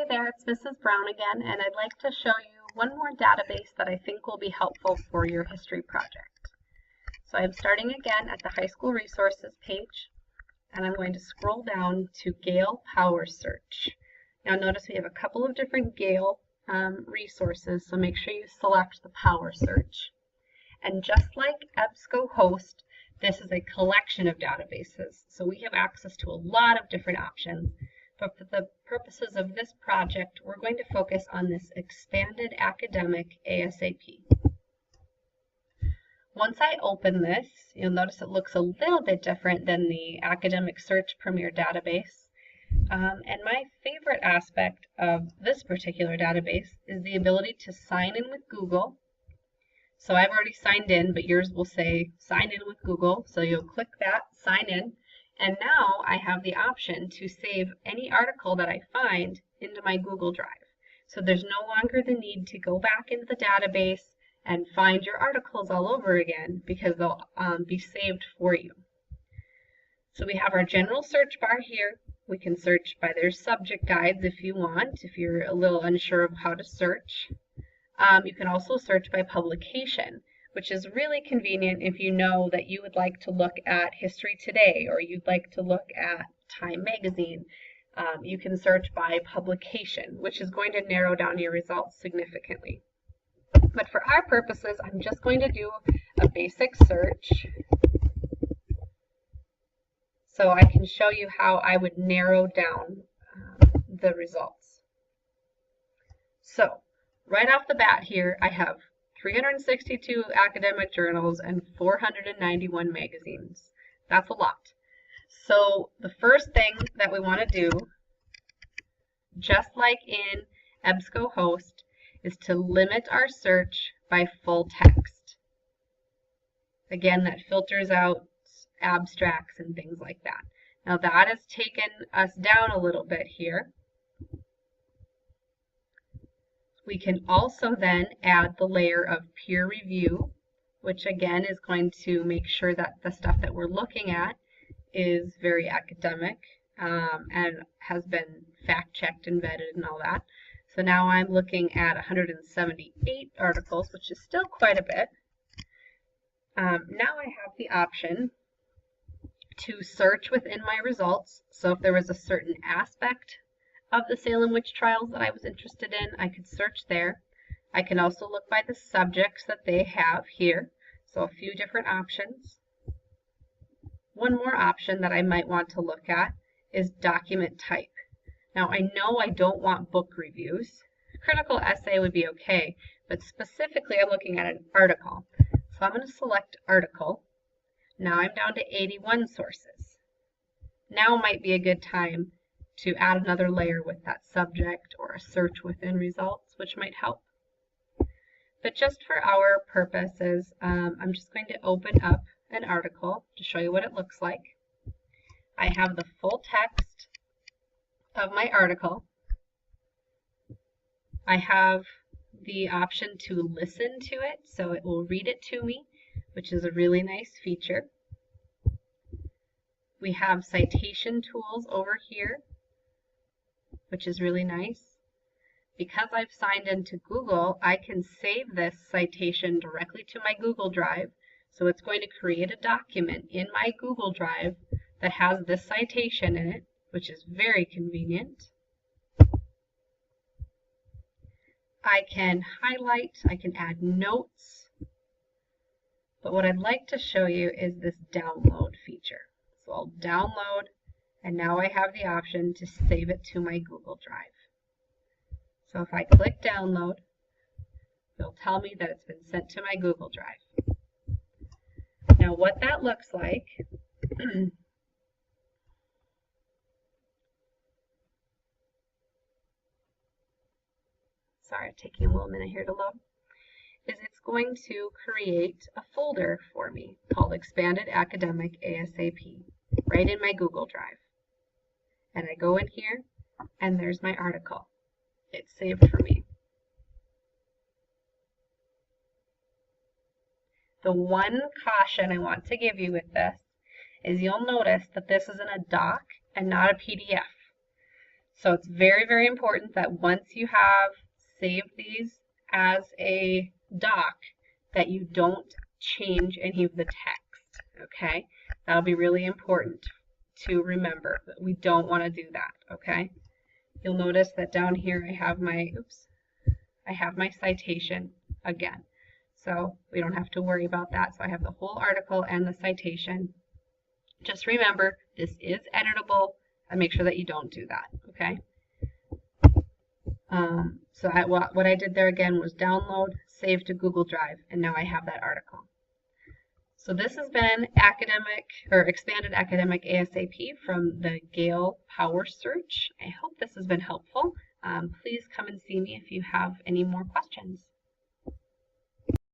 Hey there, it's Mrs. Brown again, and I'd like to show you one more database that I think will be helpful for your history project. So I'm starting again at the high school resources page, and I'm going to scroll down to Gale Power Search. Now notice we have a couple of different Gale resources, so make sure you select the Power Search. And just like EBSCOhost, this is a collection of databases, so we have access to a lot of different options. But for the purposes of this project, we're going to focus on this expanded academic ASAP. Once I open this, you'll notice it looks a little bit different than the Academic Search Premier database. And my favorite aspect of this particular database is the ability to sign in with Google. So I've already signed in, but yours will say sign in with Google. So you'll click that, sign in. And now I have the option to save any article that I find into my Google Drive. So there's no longer the need to go back into the database and find your articles all over again because they'll be saved for you. So we have our general search bar here. We can search by their subject guides if you want, if you're a little unsure of how to search. You can also search by publication, which is really convenient if you know that you would like to look at History Today or you'd like to look at Time Magazine. You can search by publication, which is going to narrow down your results significantly. But for our purposes, I'm just going to do a basic search so I can show you how I would narrow down the results. So right off the bat here, I have 362 academic journals and 491 magazines. That's a lot. So the first thing that we want to do, just like in EBSCOhost, is to limit our search by full text. Again, that filters out abstracts and things like that. Now that has taken us down a little bit here. We can also then add the layer of peer review, which again is going to make sure that the stuff that we're looking at is very academic and has been fact-checked and vetted and all that. So now I'm looking at 178 articles, which is still quite a bit. Now I have the option to search within my results. So if there was a certain aspect of the Salem witch trials that I was interested in, I could search there. I can also look by the subjects that they have here, so a few different options. One more option that I might want to look at is document type. Now I know I don't want book reviews. Critical essay would be okay, but specifically I'm looking at an article. So I'm going to select article. Now I'm down to 81 sources. Now might be a good time to add another layer with that subject or a search within results, which might help. But just for our purposes, I'm just going to open up an article to show you what it looks like. I have the full text of my article. I have the option to listen to it, so it will read it to me, which is a really nice feature. We have citation tools over here, which is really nice. Because I've signed into Google, I can save this citation directly to my Google Drive. So it's going to create a document in my Google Drive that has this citation in it, which is very convenient. I can highlight, I can add notes. But what I'd like to show you is this download feature. So I'll download, and now I have the option to save it to my Google Drive. So if I click download, it'll tell me that it's been sent to my Google Drive. Now what that looks like, sorry, taking a little minute here to load, is it's going to create a folder for me called Expanded Academic ASAP right in my Google Drive. And I go in here, and there's my article. It's saved for me. The one caution I want to give you with this is you'll notice that this is in a doc and not a PDF. So it's very, very important that once you have saved these as a doc, that you don't change any of the text, okay? That'll be really important to remember. We don't want to do that, okay? You'll notice that down here I have my citation again. So we don't have to worry about that. So I have the whole article and the citation. Just remember, this is editable, and make sure that you don't do that, okay? So what I did there again was download, save to Google Drive, and now I have that article. So this has been Expanded Academic ASAP from the Gale Power Search. I hope this has been helpful. Please come and see me if you have any more questions.